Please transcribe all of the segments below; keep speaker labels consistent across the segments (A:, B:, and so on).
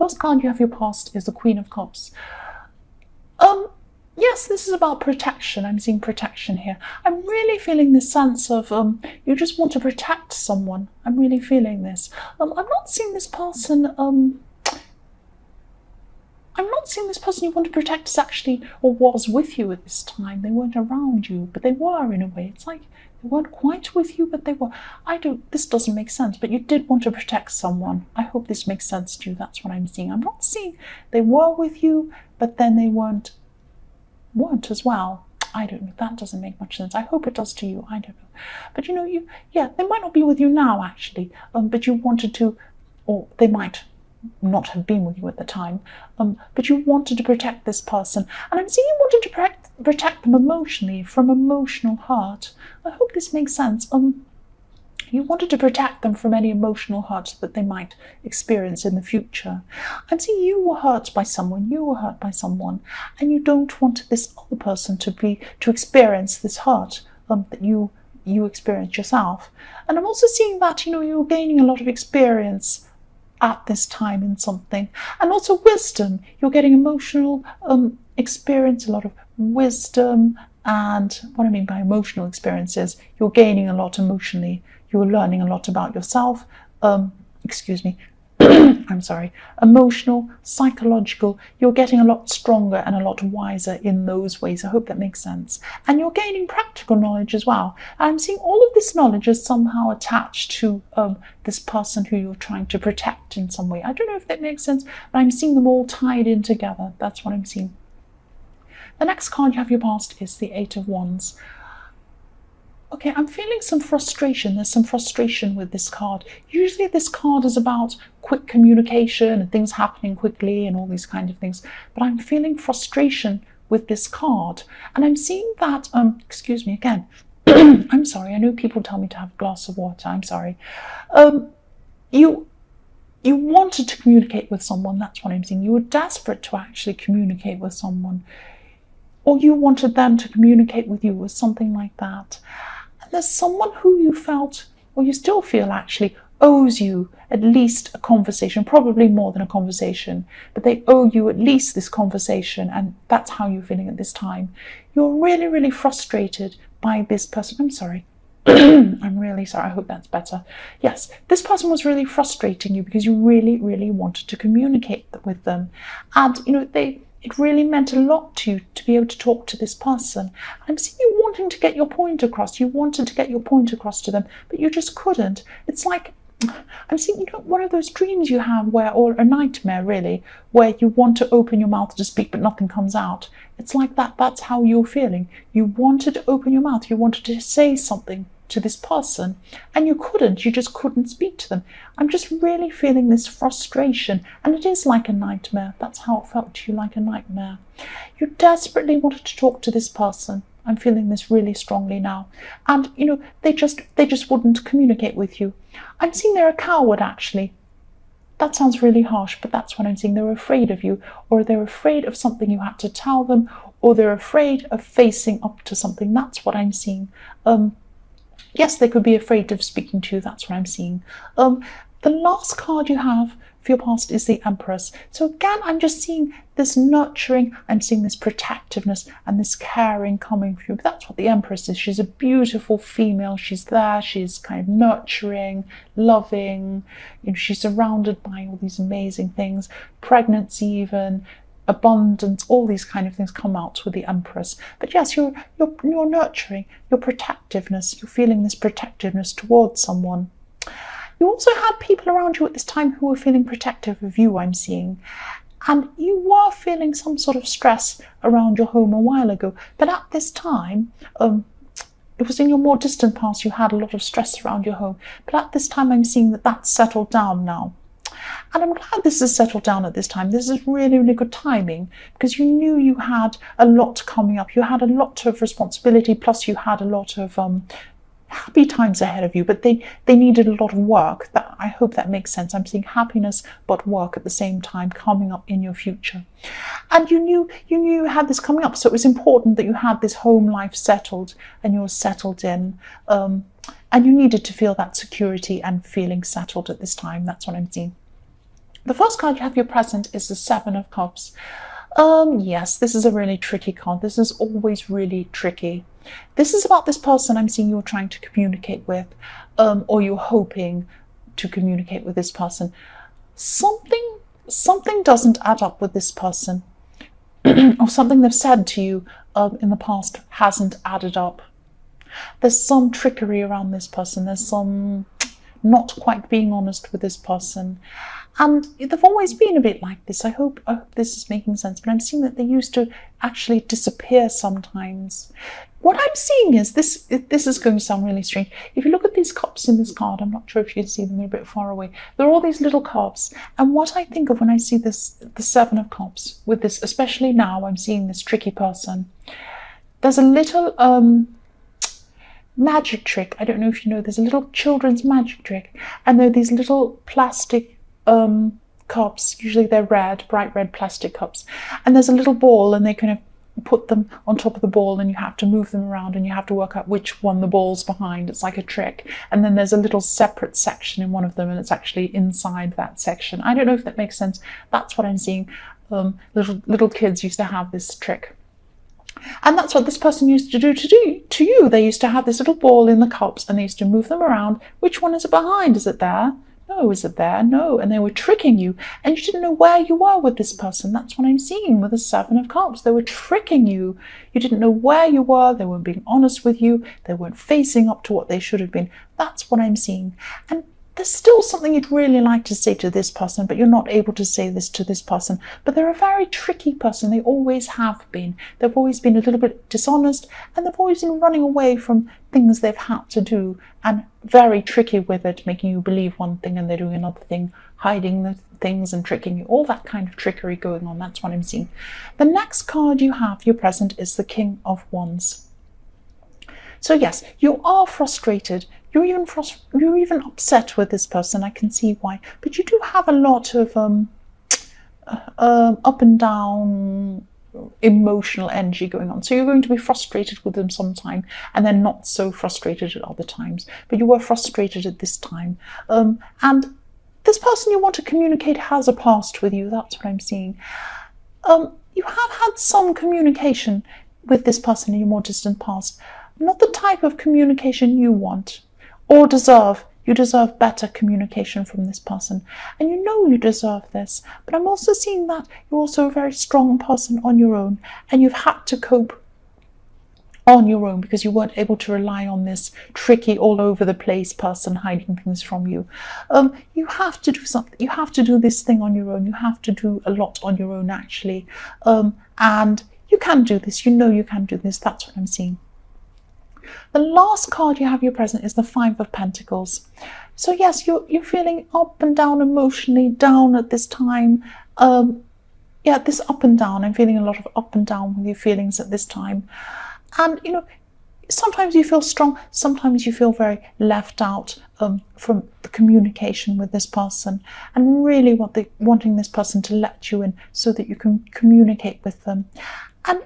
A: first card you have your past is the Queen of Cups. Yes, this is about protection. I'm seeing protection here. I'm really feeling this sense of you just want to protect someone. I'm really feeling this. I'm not seeing this person. I'm not seeing this person you want to protect is actually or was with you at this time. They weren't around you, but they were in a way. It's like they weren't quite with you, but they were. This doesn't make sense, but you did want to protect someone. I hope this makes sense to you. That's what I'm seeing. I'm not seeing they were with you, but then they weren't as well. I don't know. That doesn't make much sense. I hope it does to you. I don't know. But they might not be with you now actually, but you wanted to, or they might not have been with you at the time, but you wanted to protect this person. And I'm seeing you wanted to protect them emotionally, from emotional hurt. I hope this makes sense. You wanted to protect them from any emotional hurt that they might experience in the future. I'm seeing you were hurt by someone, and you don't want this other person to experience this hurt that you experienced yourself. And I'm also seeing that, you're gaining a lot of experience at this time in something, and also wisdom. You're getting emotional experience, a lot of wisdom. And what I mean by emotional experiences, you're gaining a lot emotionally. You're learning a lot about yourself. I'm sorry. Emotional, psychological. You're getting a lot stronger and a lot wiser in those ways. I hope that makes sense. And you're gaining practical knowledge as well. I'm seeing all of this knowledge is somehow attached to this person who you're trying to protect in some way. I don't know if that makes sense, but I'm seeing them all tied in together. That's what I'm seeing. The next card you have your past is the Eight of Wands. Okay, I'm feeling some frustration. There's some frustration with this card. Usually this card is about quick communication and things happening quickly and all these kind of things. But I'm feeling frustration with this card. And I'm seeing that, excuse me again. I'm sorry, I know people tell me to have a glass of water. I'm sorry. You wanted to communicate with someone. That's what I'm seeing. You were desperate to actually communicate with someone. Or you wanted them to communicate with you, or something like that. There's someone who you felt, or you still feel actually, owes you at least a conversation, probably more than a conversation, but they owe you at least this conversation, and that's how you're feeling at this time. You're really, really frustrated by this person. I'm sorry. I'm really sorry. I hope that's better. Yes, this person was really frustrating you because you really, really wanted to communicate with them. And, it really meant a lot to you to be able to talk to this person. I'm seeing you wanting to get your point across. You wanted to get your point across to them, but you just couldn't. It's like, I'm seeing, one of those dreams you have or a nightmare really, where you want to open your mouth to speak, but nothing comes out. It's like that. That's how you're feeling. You wanted to open your mouth. You wanted to say something to this person, and you couldn't. You just couldn't speak to them. I'm just really feeling this frustration, and it is like a nightmare. That's how it felt to you, like a nightmare. You desperately wanted to talk to this person. I'm feeling this really strongly now, and they just wouldn't communicate with you. I'm seeing they're a coward actually. That sounds really harsh, but that's what I'm seeing. They're afraid of you, or they're afraid of something you had to tell them, or they're afraid of facing up to something. That's what I'm seeing. Yes, they could be afraid of speaking to you. That's what I'm seeing. The last card you have for your past is the Empress. So again, I'm just seeing this nurturing. I'm seeing this protectiveness and this caring coming from you. That's what the Empress is. She's a beautiful female. She's there. She's kind of nurturing, loving. She's surrounded by all these amazing things. Pregnancy even. Abundance, all these kind of things come out with the Empress. But yes, you're nurturing, your protectiveness, you're feeling this protectiveness towards someone. You also had people around you at this time who were feeling protective of you, I'm seeing. And you were feeling some sort of stress around your home a while ago. But at this time, it was in your more distant past, you had a lot of stress around your home. But at this time, I'm seeing that that's settled down now. And I'm glad this has settled down at this time. This is really, really good timing, because you knew you had a lot coming up. You had a lot of responsibility, plus you had a lot of happy times ahead of you, but they needed a lot of work. I hope that makes sense. I'm seeing happiness but work at the same time coming up in your future. And you knew you had this coming up, so it was important that you had this home life settled and you were settled in. And you needed to feel that security and feeling settled at this time. That's what I'm seeing. The first card you have your present is the Seven of Cups. Yes, this is a really tricky card. This is always really tricky. This is about this person I'm seeing you're trying to communicate with, or you're hoping to communicate with this person. Something doesn't add up with this person, or something they've said to you in the past hasn't added up. There's some trickery around this person. There's some not quite being honest with this person. And they've always been a bit like this. I hope this is making sense, but I'm seeing that they used to actually disappear sometimes. What I'm seeing is this is going to sound really strange. If you look at these cups in this card, I'm not sure if you can see them, they're a bit far away. There are all these little cups. And what I think of when I see this, the Seven of Cups, with this, especially now I'm seeing this tricky person, there's a little magic trick. I don't know if you know, there's a little children's magic trick. And there are these little plastic cups, usually they're red, bright red plastic cups, and there's a little ball, and they kind of put them on top of the ball, and you have to move them around, and you have to work out which one the ball's behind. It's like a trick. And then there's a little separate section in one of them, and it's actually inside that section. I don't know if that makes sense. That's what I'm seeing. Little kids used to have this trick. And that's what this person used to do to you. They used to have this little ball in the cups, and they used to move them around. Which one is it behind? Is it there? No. Is it there? No. And they were tricking you, and you didn't know where you were with this person. That's what I'm seeing with the Seven of Cups. They were tricking you. You didn't know where you were. They weren't being honest with you. They weren't facing up to what they should have been. That's what I'm seeing. And there's still something you'd really like to say to this person, but you're not able to say this to this person. But they're a very tricky person. They always have been. They've always been a little bit dishonest, and they've always been running away from things they've had to do, and very tricky with it, making you believe one thing and they're doing another thing, hiding the things and tricking you. All that kind of trickery going on. That's what I'm seeing. The next card you have, your present, is the King of Wands. So yes, you are frustrated. You're even upset with this person. I can see why. But you do have a lot of up and down emotional energy going on. So you're going to be frustrated with them sometime, and then not so frustrated at other times. But you were frustrated at this time. And this person you want to communicate has a past with you. That's what I'm seeing. You have had some communication with this person in your more distant past. Not the type of communication you want or deserve. You deserve better communication from this person, and you know you deserve this. But I'm also seeing that you're also a very strong person on your own, and you've had to cope on your own because you weren't able to rely on this tricky, all over the place person hiding things from you. You have to do something. You have to do this thing on your own. You have to do a lot on your own, actually. And you can do this. You know you can do this. That's what I'm seeing. The last card you have your present is the Five of Pentacles. So yes, you're feeling up and down emotionally, down at this time. Yeah, this up and down. I'm feeling a lot of up and down with your feelings at this time. And you know, sometimes you feel strong, sometimes you feel very left out from the communication with this person, and really wanting this person to let you in so that you can communicate with them. And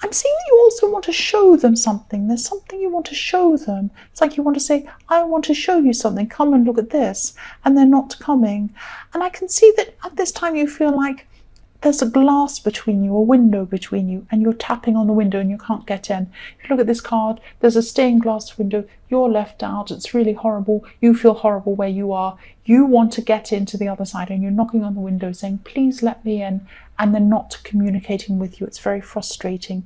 A: I'm seeing that you also want to show them something. There's something you want to show them. It's like you want to say, I want to show you something. Come and look at this. And they're not coming. And I can see that at this time you feel like there's a glass between you, a window between you, and you're tapping on the window and you can't get in. If you look at this card, there's a stained glass window. You're left out. It's really horrible. You feel horrible where you are. You want to get into the other side, and you're knocking on the window saying, please let me in. And they're not communicating with you. It's very frustrating.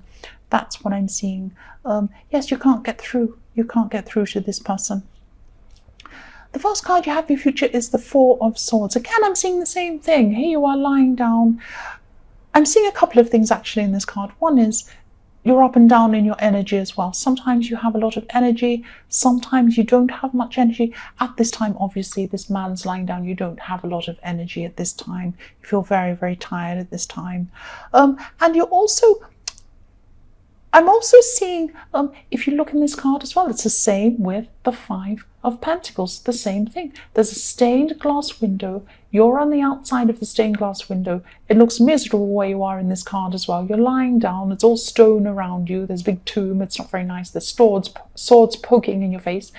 A: That's what I'm seeing. Yes, you can't get through. You can't get through to this person. The first card you have for your future is the Four of Swords. Again, I'm seeing the same thing. Here you are lying down. I'm seeing a couple of things actually in this card. One is you're up and down in your energy as well. Sometimes you have a lot of energy. Sometimes you don't have much energy. At this time, obviously, this man's lying down. You don't have a lot of energy at this time. You feel very, very tired at this time. And you're also... I'm also seeing, if you look in this card as well, it's the same with the Five of Pentacles, the same thing. There's a stained glass window. You're on the outside of the stained glass window. It looks miserable where you are in this card as well. You're lying down. It's all stone around you. There's a big tomb. It's not very nice. There's swords poking in your face.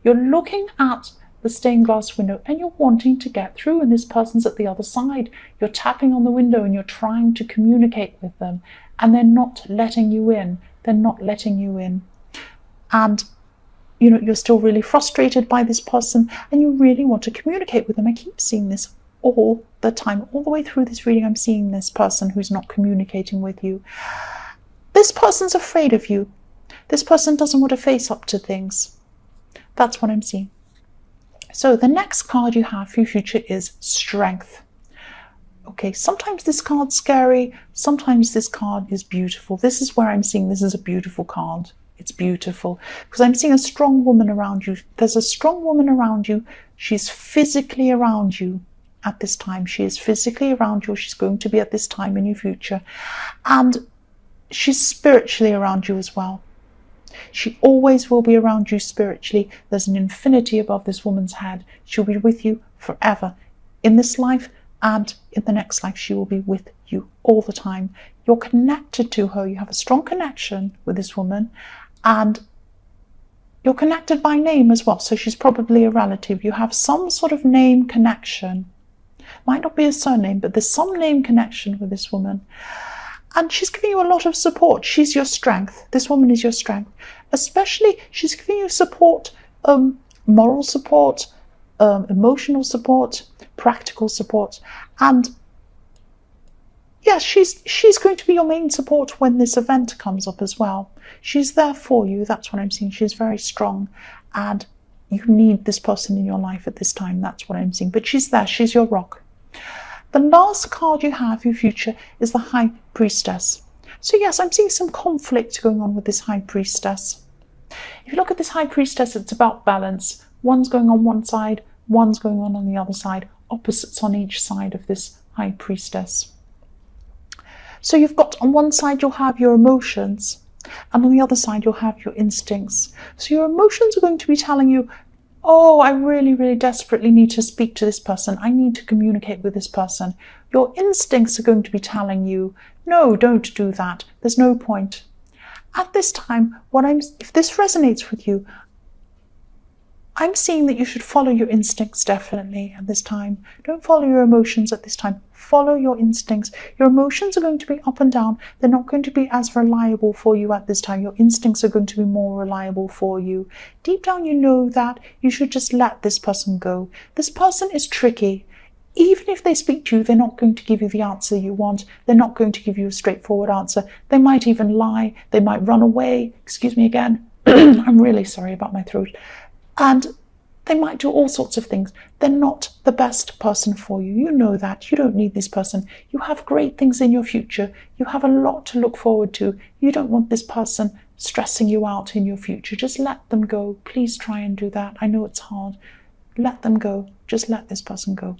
A: You're looking at the stained glass window, and you're wanting to get through, and this person's at the other side. You're tapping on the window and you're trying to communicate with them, and they're not letting you in. They're not letting you in. And you're still really frustrated by this person, and you really want to communicate with them. I keep seeing this all the time. All the way through this reading, I'm seeing this person who's not communicating with you. This person's afraid of you. This person doesn't want to face up to things. That's what I'm seeing. So the next card you have for your future is Strength. Okay, sometimes this card's scary. Sometimes this card is beautiful. This is where I'm seeing this is a beautiful card. It's beautiful because I'm seeing a strong woman around you. There's a strong woman around you. She's physically around you at this time. She is physically around you. She's going to be at this time in your future. And she's spiritually around you as well. She always will be around you spiritually. There's an infinity above this woman's head. She'll be with you forever. In this life and in the next life, she will be with you all the time. You're connected to her. You have a strong connection with this woman. And you're connected by name as well. So she's probably a relative. You have some sort of name connection. Might not be a surname, but there's some name connection with this woman. And she's giving you a lot of support. She's your strength. This woman is your strength. Especially, she's giving you support, moral support, emotional support, practical support. And yes, she's going to be your main support when this event comes up as well. She's there for you. That's what I'm seeing. She's very strong, and you need this person in your life at this time. That's what I'm seeing. But she's there. She's your rock. The last card you have, your future, is the High Priestess. So yes, I'm seeing some conflict going on with this High Priestess. If you look at this High Priestess, it's about balance. One's going on one side, one's going on the other side, opposites on each side of this High Priestess. So you've got, on one side, you'll have your emotions, and on the other side, you'll have your instincts. So your emotions are going to be telling you, oh, I really, really desperately need to speak to this person. I need to communicate with this person. Your instincts are going to be telling you, no, don't do that. There's no point. At this time, if this resonates with you, I'm seeing that you should follow your instincts definitely at this time. Don't follow your emotions at this time. Follow your instincts. Your emotions are going to be up and down. They're not going to be as reliable for you at this time. Your instincts are going to be more reliable for you. Deep down, you know that you should just let this person go. This person is tricky. Even if they speak to you, they're not going to give you the answer you want. They're not going to give you a straightforward answer. They might even lie. They might run away. Excuse me again. I'm really sorry about my throat. And they might do all sorts of things. They're not the best person for you. You know that. You don't need this person. You have great things in your future. You have a lot to look forward to. You don't want this person stressing you out in your future. Just let them go. Please try and do that. I know it's hard. Let them go. Just let this person go.